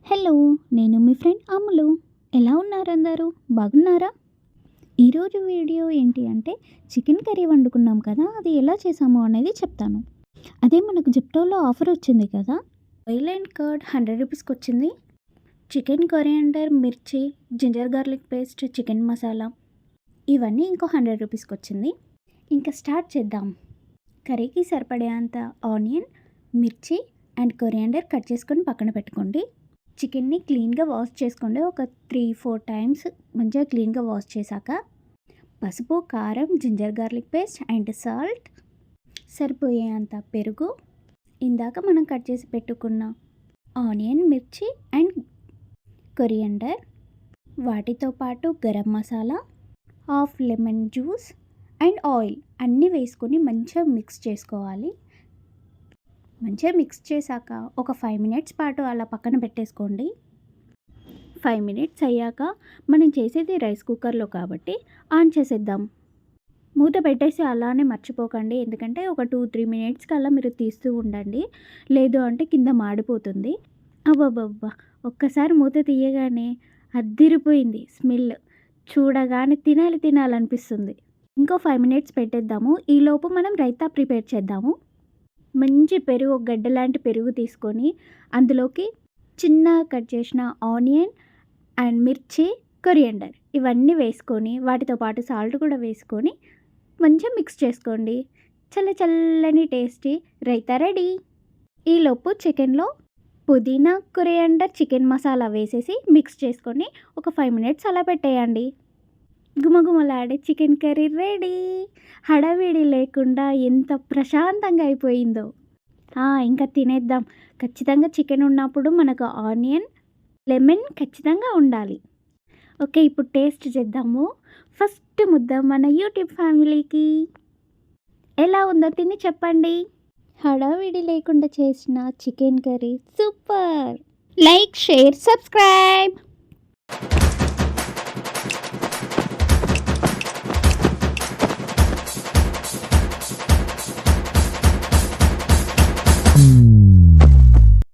Hello, నేను మీ friend అమ్ములు. ఎలా ఉన్నారు అందరూ? బాగున్నారా? ఈరోజు వీడియో ఏంటి అంటే చికెన్ కర్రీ వండుకున్నాం కదా, అది ఎలా చేసామో అనేది చెప్తాను. అదే మనకు జెప్టోలో ఆఫర్ వచ్చింది కదా, ఆయిల్ అండ్ కర్డ్ 100 రూపీస్కి వచ్చింది. చికెన్ కొరియాండర్, మిర్చి, ginger garlic paste, chicken masala ఇవన్నీ ఇంకో 100 రూపీస్కి వచ్చింది. ఇంకా స్టార్ట్ చేద్దాం. కర్రీకి సరిపడే అంత ఆనియన్, మిర్చి అండ్ కొరియాండర్ కట్ చేసుకొని పక్కన పెట్టుకోండి. చికెన్ని క్లీన్గా వాష్ చేసుకోండి. ఒక 3-4 టైమ్స్ మంచిగా క్లీన్గా వాష్ చేశాక పసుపు, కారం, ginger garlic paste and salt, సరిపోయేంత పెరుగు, ఇందాక మనం కట్ చేసి పెట్టుకున్న ఆనియన్, మిర్చి అండ్ కొరియాండర్, వాటితో పాటు garam masala, half lemon juice and oil అన్నీ వేసుకొని మంచిగా మిక్స్ చేసుకోవాలి. మంచిగా మిక్స్ చేశాక ఒక 5 మినిట్స్ పాటు అలా పక్కన పెట్టేసుకోండి. 5 మినిట్స్ అయ్యాక మనం చేసేది రైస్ కుక్కర్లో కాబట్టి ఆన్ చేసేద్దాం. మూత పెట్టేసి అలానే మర్చిపోకండి, ఎందుకంటే ఒక 2-3 మినిట్స్ కల్లా మీరు తీస్తూ ఉండండి, లేదు అంటే కింద మాడిపోతుంది. అబ్బబ్బబ్బా, ఒక్కసారి మూత తీయగానే అద్దిరిపోయింది స్మెల్, చూడగానే తినాలనిపిస్తుంది. ఇంకో 5 మినిట్స్ పెట్టేద్దాము. ఈలోపు మనం రైతా ప్రిపేర్ చేద్దాము. మంచి పెరుగు, ఒక గడ్డ లాంటి పెరుగు తీసుకొని అందులోకి చిన్నగా కట్ చేసిన ఆనియన్ అండ్ మిర్చి, కొరియాండర్ ఇవన్నీ వేసుకొని వాటితో పాటు సాల్ట్ కూడా వేసుకొని మంచిగా మిక్స్ చేసుకోండి. చల్లని టేస్టీ రైతా రెడీ. ఈలోపు చికెన్లో పుదీనా, కొరియాండర్, చికెన్ మసాలా వేసేసి మిక్స్ చేసుకొని ఒక 5 మినిట్స్ అలా పెట్టేయండి. గుమగుమలాడే చికెన్ కర్రీ రెడీ. హడావిడి లేకుండా ఎంత ప్రశాంతంగా అయిపోయిందో. ఇంకా తినేద్దాం. ఖచ్చితంగా చికెన్ ఉన్నప్పుడు మనకు ఆనియన్, లెమన్ ఖచ్చితంగా ఉండాలి. ఓకే, ఇప్పుడు టేస్ట్ చేద్దాము. ఫస్ట్ ముద్ద మన యూట్యూబ్ ఫ్యామిలీకి. ఎలా ఉందో తిని చెప్పండి. హడావిడి లేకుండా చేసిన chicken curry super. Like, share, subscribe.